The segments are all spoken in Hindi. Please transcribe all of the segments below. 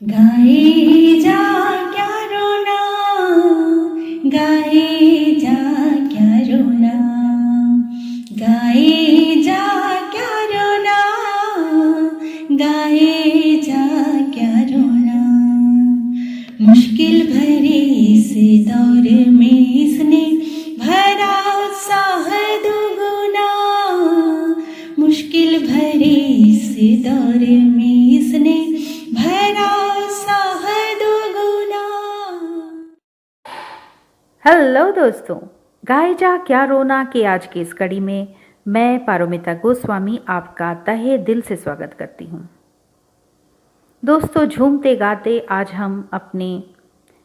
गाए जा क्या रोना, गाए जा क्या रोना, गाए जा क्या रोना, गाए जा क्या रोना। मुश्किल भरे इस दौर में इसने भरा उत्साह दुगुना, मुश्किल भरे इस दौर में इसने भरा उत्साह दुगुना। हेलो दोस्तों, गाए जा क्या रोना के आज की इस कड़ी में मैं पारोमिता गोस्वामी आपका तहे दिल से स्वागत करती हूँ। दोस्तों, झूमते गाते आज हम अपने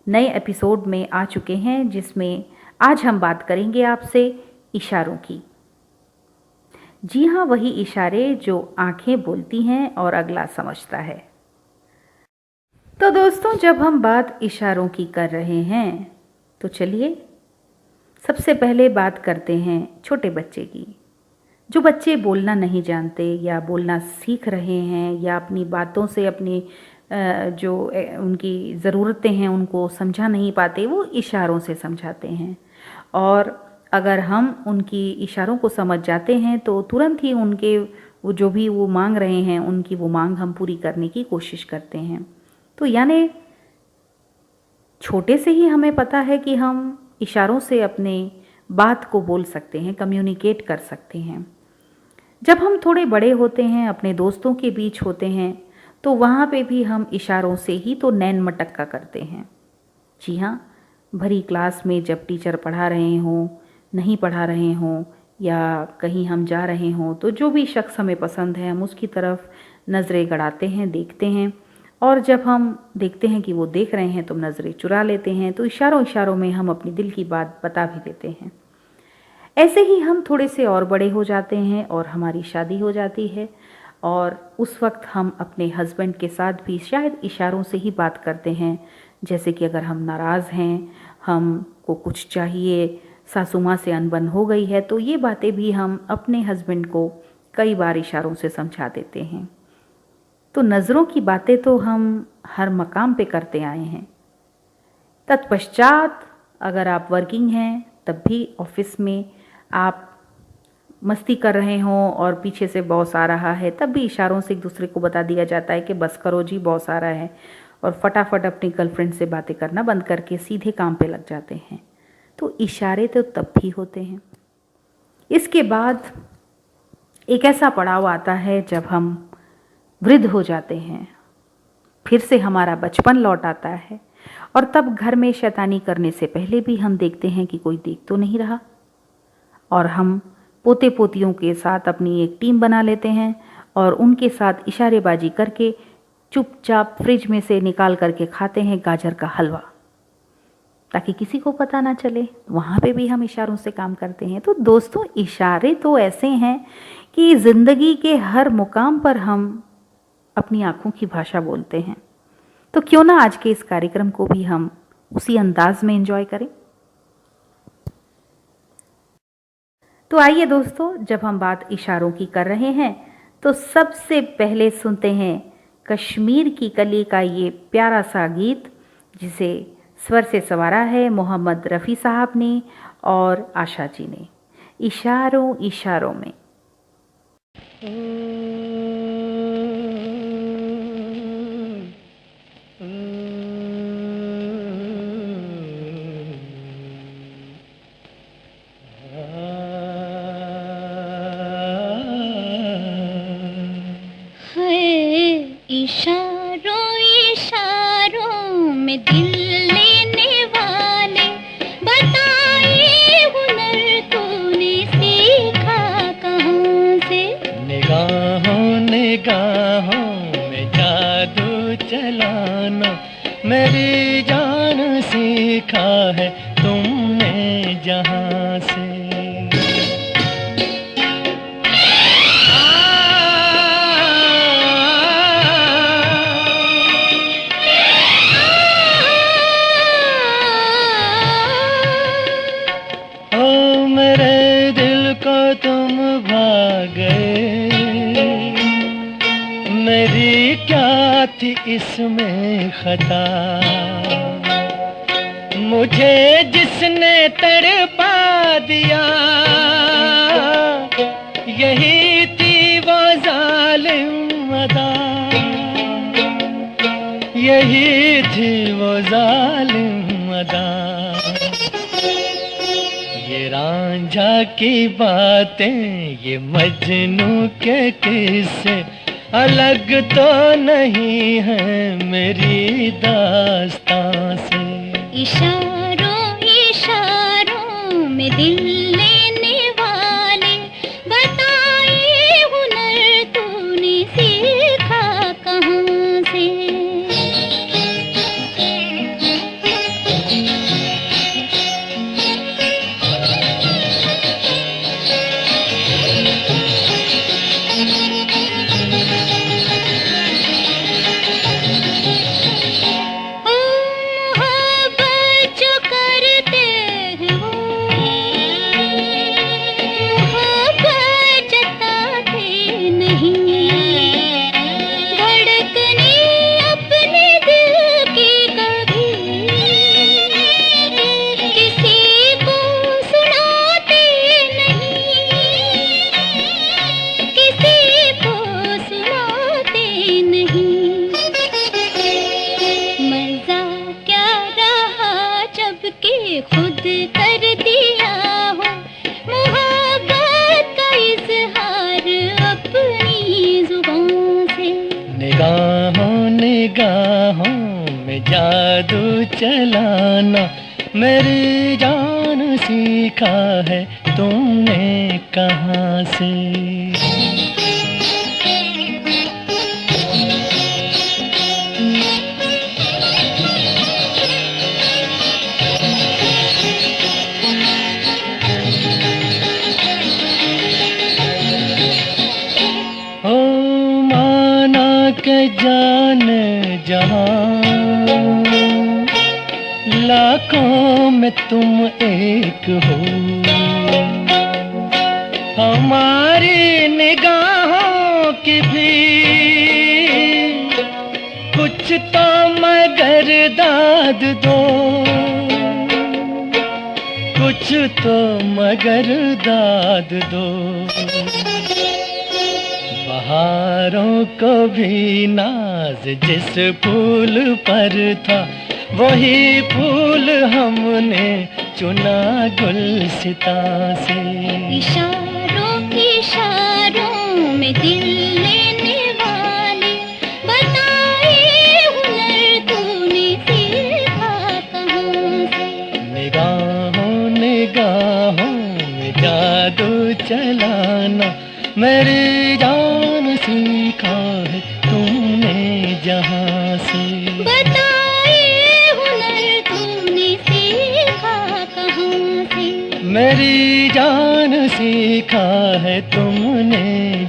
नए एपिसोड में आ चुके हैं, जिसमें आज हम बात करेंगे आपसे इशारों की। जी हाँ, वही इशारे जो आंखें बोलती हैं और अगला समझता है। तो दोस्तों, जब हम बात इशारों की कर रहे हैं तो चलिए सबसे पहले बात करते हैं छोटे बच्चे की। जो बच्चे बोलना नहीं जानते या बोलना सीख रहे हैं या अपनी बातों से अपनी जो उनकी ज़रूरतें हैं उनको समझा नहीं पाते, वो इशारों से समझाते हैं। और अगर हम उनकी इशारों को समझ जाते हैं तो तुरंत ही उनके वो जो भी वो मांग रहे हैं उनकी वो मांग हम पूरी करने की कोशिश करते हैं। तो यानी छोटे से ही हमें पता है कि हम इशारों से अपने बात को बोल सकते हैं, कम्युनिकेट कर सकते हैं। जब हम थोड़े बड़े होते हैं, अपने दोस्तों के बीच होते हैं, तो वहाँ पे भी हम इशारों से ही तो नैन मटक्का करते हैं। जी हाँ, भरी क्लास में जब टीचर पढ़ा रहे हों, नहीं पढ़ा रहे हों या कहीं हम जा रहे हों, तो जो भी शख्स हमें पसंद है हम उसकी तरफ नज़रें गड़ाते हैं, देखते हैं। और जब हम देखते हैं कि वो देख रहे हैं तो नज़रें चुरा लेते हैं। तो इशारों में हम अपनी दिल की बात बता भी देते हैं। ऐसे ही हम थोड़े से और बड़े हो जाते हैं और हमारी शादी हो जाती है, और उस वक्त हम अपने हस्बैंड के साथ भी शायद इशारों से ही बात करते हैं। जैसे कि अगर हम नाराज़ हैं, हमको कुछ चाहिए, सासू माँ से अनबन हो गई है, तो ये बातें भी हम अपने हस्बैंड को कई बार इशारों से समझा देते हैं। तो नज़रों की बातें तो हम हर मकाम पे करते आए हैं। तत्पश्चात अगर आप वर्किंग हैं, तब भी ऑफिस में आप मस्ती कर रहे हों और पीछे से बॉस आ रहा है, तब भी इशारों से एक दूसरे को बता दिया जाता है कि बस करो जी, बॉस आ रहा है, और फटाफट अपनी गर्लफ्रेंड से बातें करना बंद करके सीधे काम पे लग जाते हैं। तो इशारे तो तब भी होते हैं। इसके बाद एक ऐसा पड़ाव आता है जब हम वृद्ध हो जाते हैं, फिर से हमारा बचपन लौट आता है, और तब घर में शैतानी करने से पहले भी हम देखते हैं कि कोई देख तो नहीं रहा, और हम पोते पोतियों के साथ अपनी एक टीम बना लेते हैं और उनके साथ इशारेबाजी करके चुपचाप फ्रिज में से निकाल करके खाते हैं गाजर का हलवा, ताकि किसी को पता ना चले। वहाँ पे भी हम इशारों से काम करते हैं। तो दोस्तों, इशारे तो ऐसे हैं कि ज़िंदगी के हर मुकाम पर हम अपनी आँखों की भाषा बोलते हैं। तो क्यों ना आज के इस कार्यक्रम को भी हम उसी अंदाज में एंजॉय करें। तो आइए दोस्तों, जब हम बात इशारों की कर रहे हैं तो सबसे पहले सुनते हैं कश्मीर की कली का ये प्यारा सा गीत, जिसे स्वर से संवारा है मोहम्मद रफ़ी साहब ने और आशा जी ने। इशारों इशारों में। इशारों इशारों में दिल लेने वाले, बताए हुनर तूने सीखा कहाँ से। निगाहों निगाहों में जादू चलाना मेरी जान सीखा है तुमने जहाँ से। तुम भाग गए, मेरी क्या थी इसमें खता। मुझे जिसने तड़पा दिया, यही थी वो जालिम अदा, यही थी वो जालिम अदा। ये रांझा की बातें, ये मजनू के किस्से अलग तो नहीं है मेरी दास्तां से। इशारों इशारों में दिल लेने वाले, बताए हुनर तूने सीखा कहाँ से। खुद कर दिया हो मोहब्बत का इजहार अपनी जुबान से। निगाहों निगाहों में जादू चलाना मेरी जान सीखा है तुमने कहाँ से। के जान जहां लाखों में तुम एक हो, हमारी निगाहों की भी कुछ तो मगर दाद दो, कुछ तो मगर दाद दो। बहारों को भी नाज जिस फूल पर था, वही फूल हमने चुना गुलसिता से। इशारों इशारों में दिल लेने वाले, बताए हुनर तूने सीखा कहाँ से। निगाहों निगाहों में जादू चलाना मेरी जान सीखा है तुमने जहाँ से। बताए हुनर तूने सीखा कहाँ से। मेरी जान सीखा है तुमने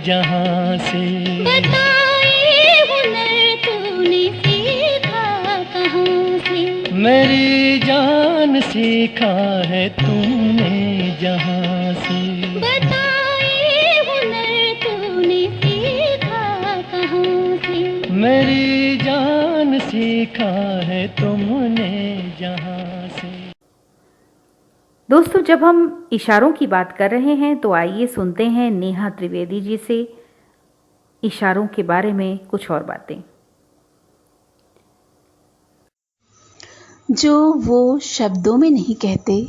जहाँ से। बताए हुनर तूने सीखा कहाँ से। मेरी जान सीखा है तुमने जहाँ से। मेरी जान सीखा है तुमने जहाँ से। दोस्तों, जब हम इशारों की बात कर रहे हैं तो आइए सुनते हैं नेहा त्रिवेदी जी से इशारों के बारे में कुछ और बातें। जो वो शब्दों में नहीं कहते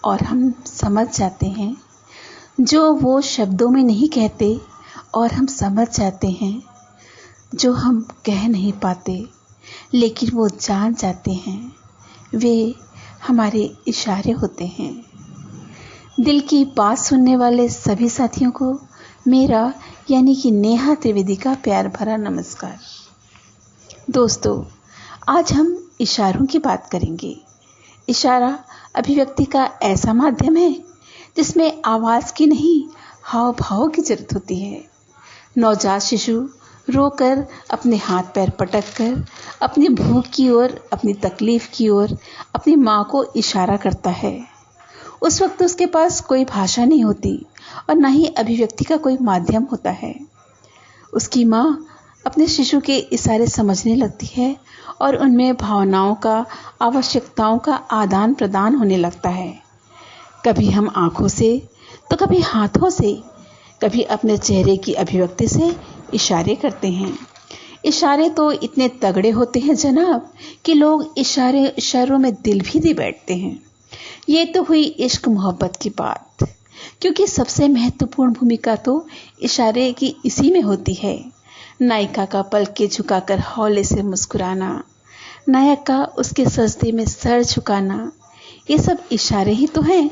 और हम समझ जाते हैं, जो वो शब्दों में नहीं कहते और हम समझ जाते हैं, जो हम कह नहीं पाते लेकिन वो जान जाते हैं, वे हमारे इशारे होते हैं। दिल की बात सुनने वाले सभी साथियों को मेरा यानी कि नेहा त्रिवेदी का प्यार भरा नमस्कार। दोस्तों, आज हम इशारों की बात करेंगे। इशारा अभिव्यक्ति का ऐसा माध्यम है जिसमें आवाज़ की नहीं, हाव भाव की जरूरत होती है। नवजात शिशु रोकर, अपने हाथ पैर पटक कर, अपनी भूख की ओर, अपनी तकलीफ की ओर अपनी माँ को इशारा करता है। उस वक्त उसके पास कोई भाषा नहीं होती और ना ही अभिव्यक्ति का कोई माध्यम होता है। उसकी माँ अपने शिशु के इशारे समझने लगती है और उनमें भावनाओं का, आवश्यकताओं का आदान प्रदान होने लगता है। कभी हम आंखों से, तो कभी हाथों से, कभी अपने चेहरे की अभिव्यक्ति से इशारे करते हैं। इशारे तो इतने तगड़े होते हैं जनाब कि लोग इशारों में दिल भी दे बैठते हैं। ये तो हुई इश्क मोहब्बत की बात, क्योंकि सबसे महत्वपूर्ण भूमिका तो इशारे की इसी में होती है। नायिका का पलके झुकाकर हौले से मुस्कुराना, नायक का उसके सजदे में सर झुकाना, ये सब इशारे ही तो हैं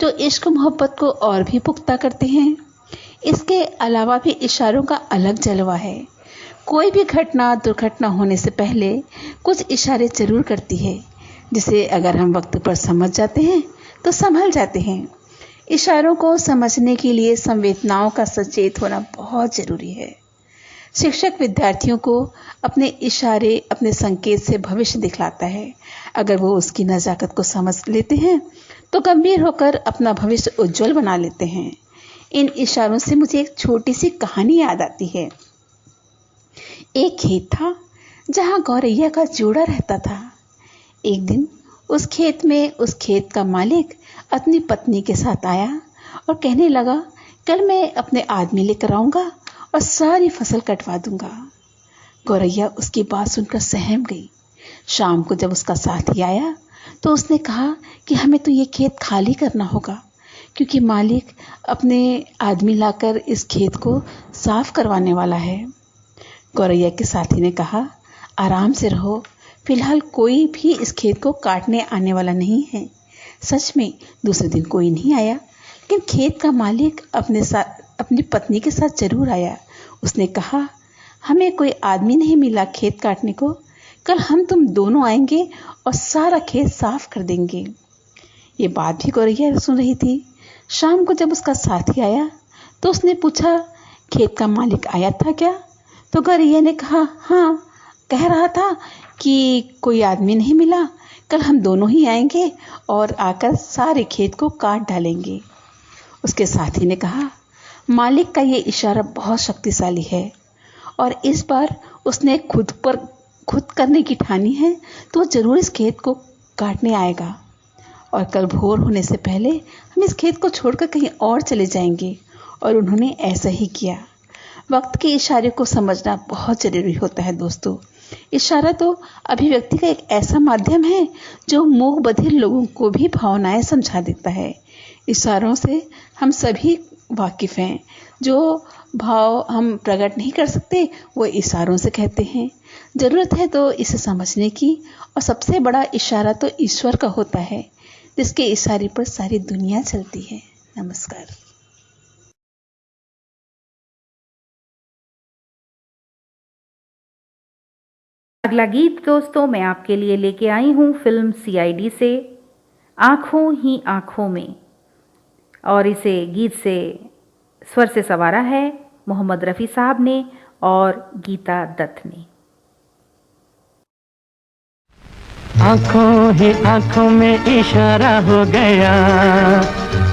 जो इश्क मोहब्बत को और भी पुख्ता करते हैं। इसके अलावा भी इशारों का अलग जलवा है। कोई भी घटना, दुर्घटना होने से पहले कुछ इशारे जरूर करती है, जिसे अगर हम वक्त पर समझ जाते हैं तो संभल जाते हैं। इशारों को समझने के लिए संवेदनाओं का सचेत होना बहुत जरूरी है। शिक्षक विद्यार्थियों को अपने इशारे, अपने संकेत से भविष्य दिखलाता है। अगर वो उसकी नज़ाकत को समझ लेते हैं तो गंभीर होकर अपना भविष्य उज्जवल बना लेते हैं। इन इशारों से मुझे एक छोटी सी कहानी याद आती है। एक खेत था जहां गौरैया का जोड़ा रहता था। एक दिन उस खेत का मालिक अपनी पत्नी के साथ आया और कहने लगा, कल मैं अपने आदमी लेकर आऊंगा और सारी फसल कटवा दूंगा। गौरैया उसकी बात सुनकर सहम गई। शाम को जब उसका साथी आया तो उसने कहा कि हमें तो ये खेत खाली करना होगा, क्योंकि मालिक अपने आदमी लाकर इस खेत को साफ करवाने वाला है। गौरैया के साथी ने कहा, आराम से रहो, फिलहाल कोई भी इस खेत को काटने आने वाला नहीं है। सच में दूसरे दिन कोई नहीं आया, लेकिन खेत का मालिक अपनी पत्नी के साथ जरूर आया। उसने कहा, हमें कोई आदमी नहीं मिला खेत काटने को, कल हम तुम दोनों आएंगे और सारा खेत साफ कर देंगे। ये बात भी गौरैया सुन रही थी। शाम को जब उसका साथी आया तो उसने पूछा, खेत का मालिक आया था क्या? तो गौरैया ने कहा, हाँ, कह रहा था कि कोई आदमी नहीं मिला, कल हम दोनों ही आएंगे और आकर सारे खेत को काट डालेंगे। उसके साथी ने कहा, मालिक का ये इशारा बहुत शक्तिशाली है और इस बार उसने खुद करने की ठानी है, तो वो जरूर इस खेत को काटने आएगा और कल भोर होने से पहले हम इस खेत को छोड़कर कहीं और चले जाएंगे। और उन्होंने ऐसा ही किया। वक्त के इशारे को समझना बहुत जरूरी होता है दोस्तों। इशारा तो अभिव्यक्ति का एक ऐसा माध्यम है जो मूक बधिर लोगों को भी भावनाएं समझा देता है। इशारों से हम सभी वाकिफ हैं। जो भाव हम प्रकट नहीं कर सकते वो इशारों से कहते हैं। ज़रूरत है तो इसे समझने की। और सबसे बड़ा इशारा तो ईश्वर का होता है, जिसके इशारे पर सारी दुनिया चलती है। नमस्कार। अगला गीत दोस्तों मैं आपके लिए लेके आई हूँ फिल्म CID से, आँखों ही आँखों में। और इसे गीत से स्वर से संवारा है मोहम्मद रफ़ी साहब ने और गीता दत्त ने। आँखों ही आँखों में इशारा हो गया,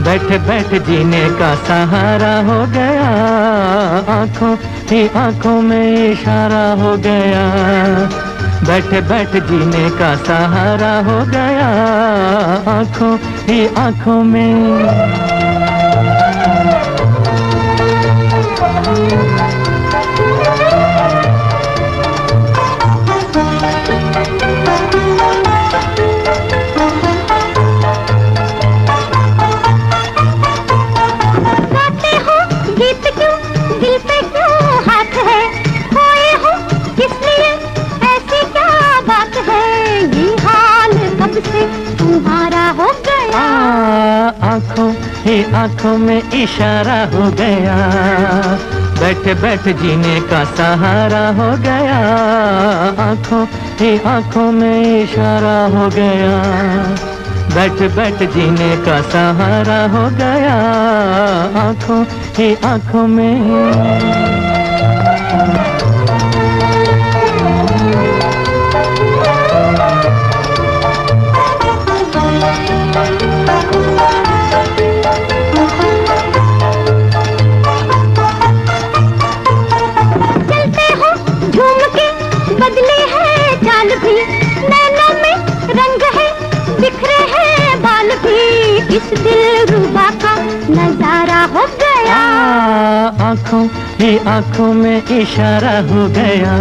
बैठ बैठ जीने का सहारा हो गया। आँखों ही आँखों में इशारा हो गया, बैठ बैठ जीने का सहारा हो गया। आँखों ही आँखों में आँखों में इशारा हो गया, बैठ बैठ जीने का सहारा हो गया। आँखों ही आँखों में इशारा हो गया, बैठ बैठ जीने का सहारा हो गया। आँखों ही आँखों में भी, नैनों में रंग है, बिखरे हैं बाल भी, इस दिलरुबा का नजारा हो गया। आँखों ही आँखों में इशारा हो गया,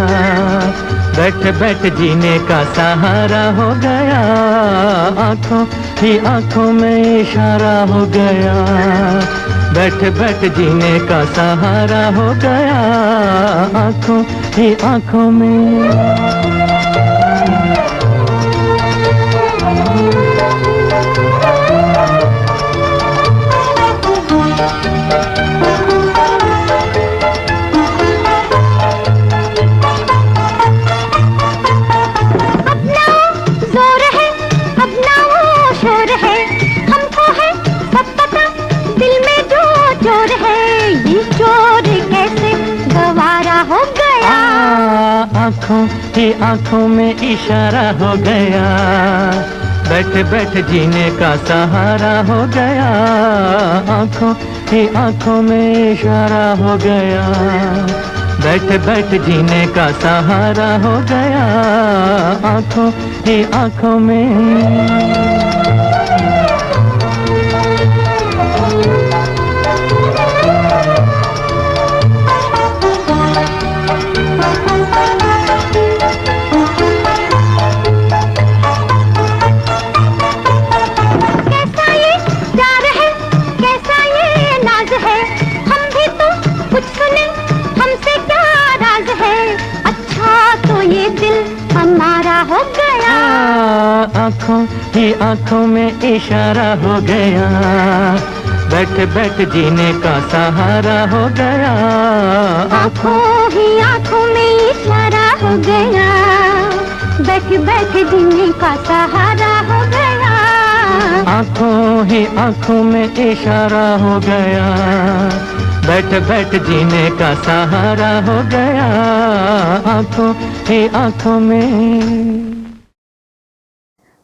बैठ बैठ जीने का सहारा हो गया। आँखों ही आँखों में इशारा हो गया, बैठ बैठ जीने का सहारा हो गया। आँखों ही आँखों में। आँखों ही आँखों में इशारा हो गया, बैठ बैठ जीने का सहारा हो गया। आँखों ही आँखों में इशारा हो गया, बैठ बैठ जीने का सहारा हो गया। आँखों ही आँखों में। आँखों ही आँखों में इशारा हो गया, बैठ बैठ जीने का सहारा हो गया। आँखों ही आँखों में इशारा हो गया, बैठ बैठ जीने का सहारा हो गया। आँखों ही आँखों में इशारा हो गया, बैठ बैठ जीने का सहारा हो गया। आँखों ही आँखों में।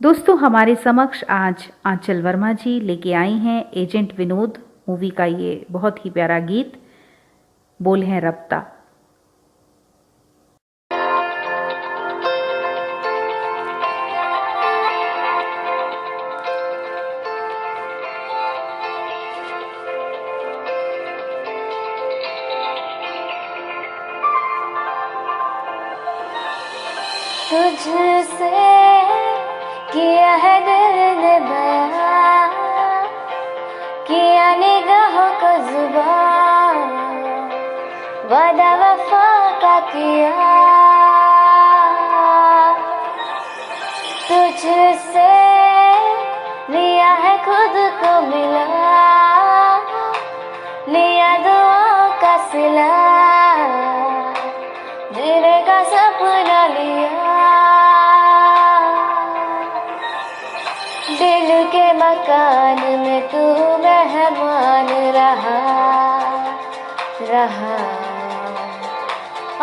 दोस्तों, हमारे समक्ष आज आंचल वर्मा जी लेके आई हैं एजेंट विनोद मूवी का ये बहुत ही प्यारा गीत, बोल हैं रब्ता। तुझसे किया है दिल ने बयां, किया निगाहों को जुबान, वादा वफा का किया। तुझसे लिया है खुद को मिला, लिया दुआओं का सिला, जीने का सपना लिया। दिल के मकान में तू मेहमान रहा,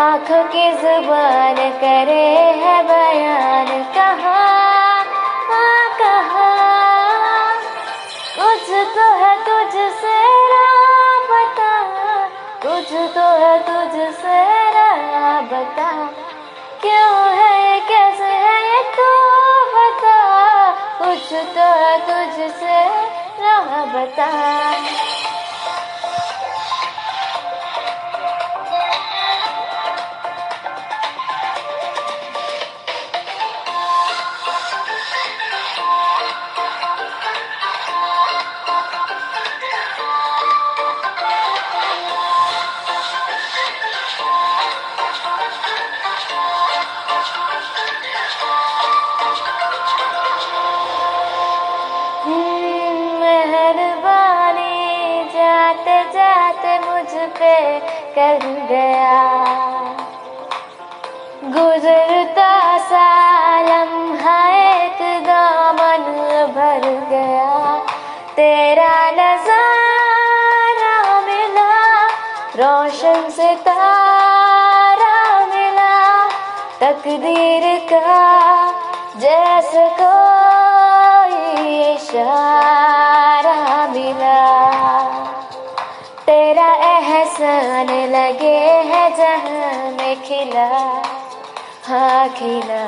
आँखों की जुबान करे है बयान, कहाँ कुछ तो है तुझसे राबता, कुछ तो है तुझसे राबता। क्यों है ये, कैसे है ये, तू बता। कुछ तो है तुझसे राबता। कर गया गुजरता सा लम्हा एक दामन भर गया, तेरा नजारा मिला, रोशन सितारा मिला, तकदीर का जैसे कोई इशारा मिला। तेरा एहसान लगे है जहां में खिला, हाँ खिला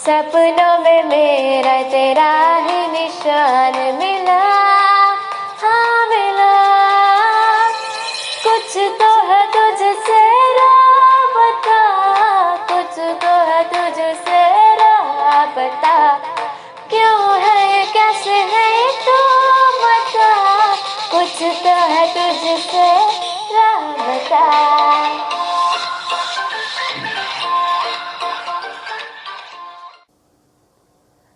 सपनों में मेरा तेरा ही निशान मिला, हाँ मिला। कुछ तो है तुझसे राबता, कुछ तो है तुझसे राबता। क्यों है ये, कैसे है ये, तू बता। कुछ तो है तुझसे राबता।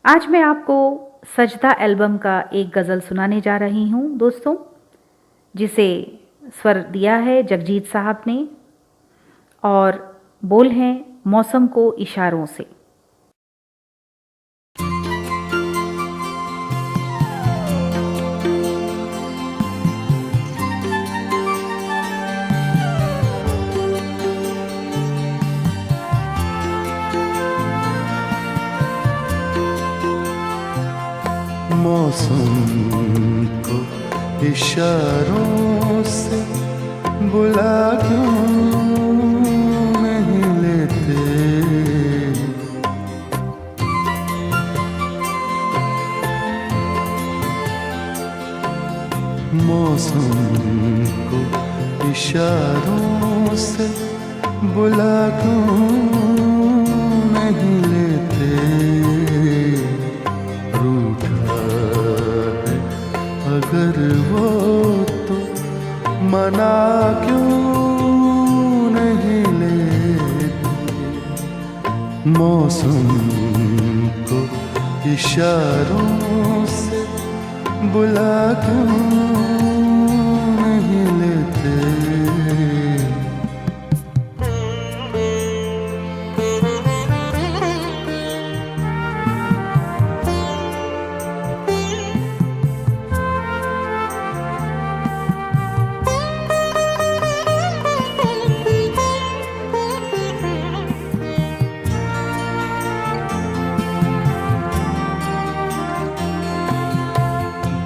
आज मैं आपको सजदा एल्बम का एक गज़ल सुनाने जा रही हूँ दोस्तों, जिसे स्वर दिया है जगजीत साहब ने और बोल हैं मौसम को इशारों से। मौसम को इशारों से बुला क्यों नहीं लेते। मौसम को इशारों से बुला क्यों नहीं लेते। अगर वो तो मना क्यों नहीं लेते। मौसम को इशारों से बुला क्यों नहीं लेते।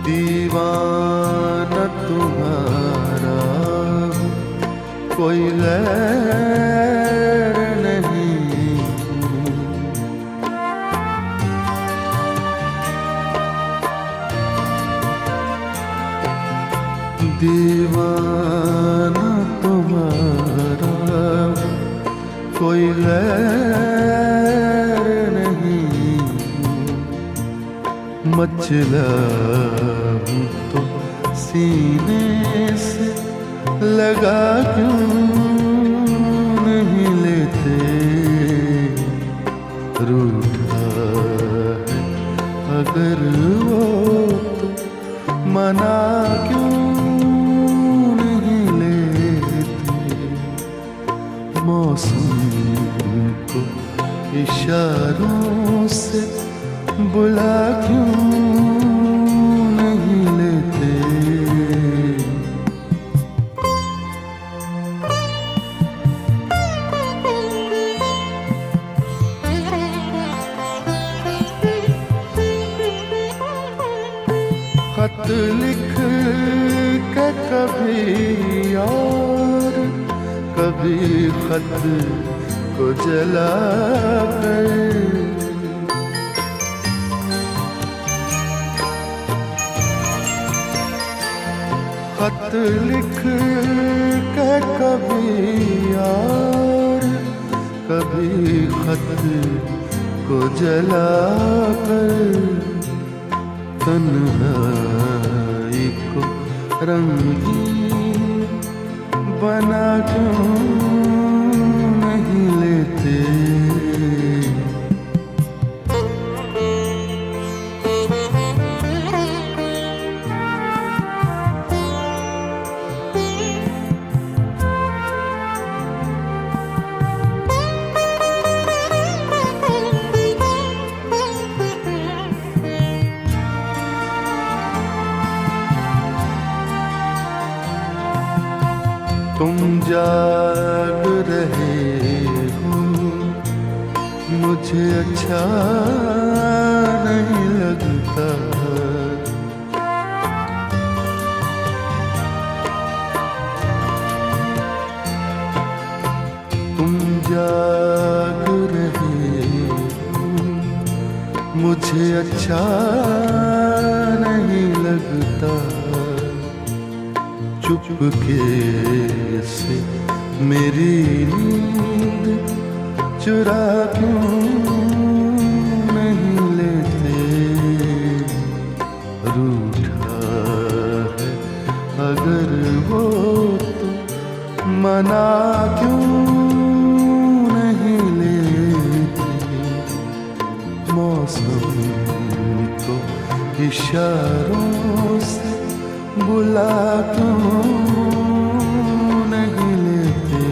दीवाना तुम्हारा कोई गैर नहीं। दीवाना तुम्हारा कोई गैर नहीं। मचला तो सीने से लगा क्यों नहीं लेते। रूठा है अगर वो तो मना क्यों नहीं लेते। मौसम को इशारों से बुला क्यों नहीं लेते। खत लिख के कभी और कभी खत को जला कर। खत लिख के कभी और कभी खत को जला कर। तन्हाई को रंगीन बना क्यों नहीं लेते। तुम जाग रहे हो मुझे अच्छा नहीं लगता। तुम जाग रहे हो मुझे अच्छा नहीं लगता, चुपके से मेरी नींद चुरा क्यों नहीं लेते। रूठा है अगर वो तो मना क्यों नहीं लेते। मौसम को इशारों से बुला क्यों नहीं लेते।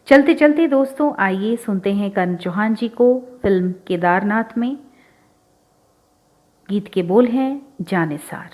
चलते चलते दोस्तों आइए सुनते हैं करण चौहान जी को फिल्म केदारनाथ में। गीत के बोल हैं जानेसार।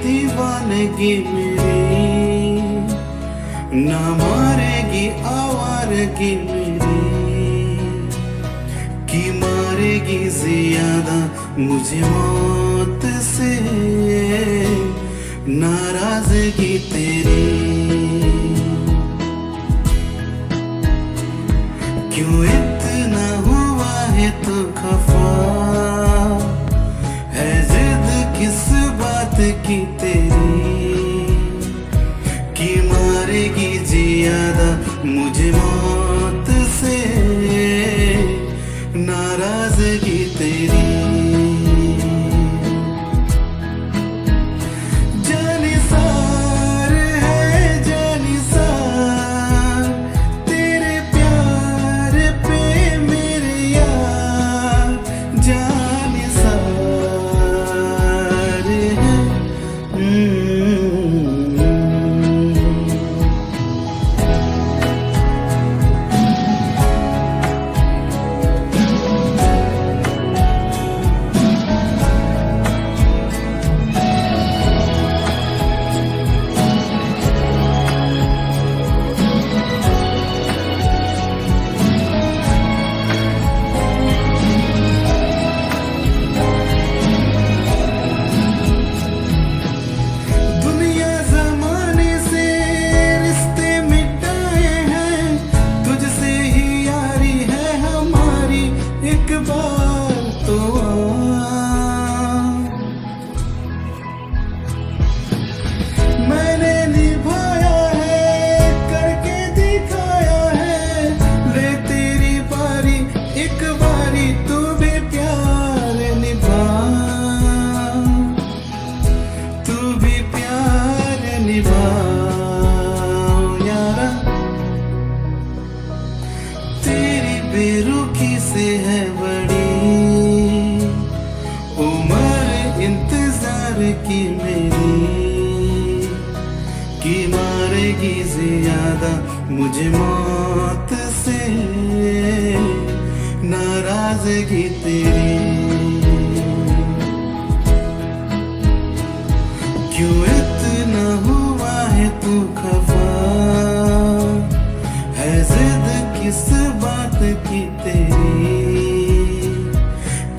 दीवानगी मेरी ना मारेगी आवारगी मेरी, कि मारेगी ज्यादा मुझे मौत से नाराजगी तेरी। क्यों इतना हुआ है तो खफा है, जिद किस बात की तेरी, कि मारेगी ज्यादा मुझे मौत से नाराजगी तेरी। जानिसार है जानिसार तेरे प्यार पे मेरे यार, जानिसार है। बेरुखी से है बड़ी उम्र इंतजार की मेरी, कि मारेगी ज्यादा मुझे मौत से नाराजगी तेरी। क्यों इतना हुआ है तू खफा है, जिद किस बात की तेरी,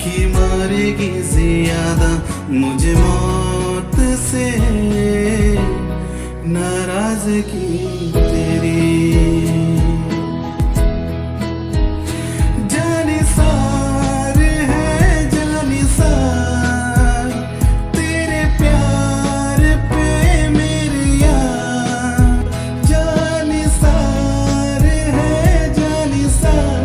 कि मारेगी ज्यादा मुझे मौत से नाराजगी तेरी। जानिसार है जानिसार तेरे प्यार पे मेरे यार, जानिसार है जानिसार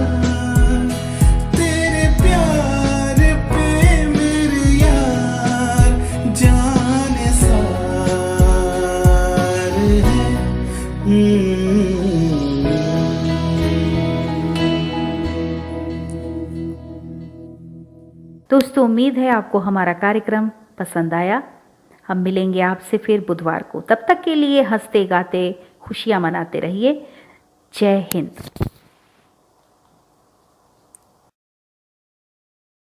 तेरे प्यार पे मेरे यार। दोस्तों, उम्मीद है आपको हमारा कार्यक्रम पसंद आया। हम मिलेंगे आपसे फिर बुधवार को। तब तक के लिए हंसते गाते खुशियां मनाते रहिए। जय हिंद।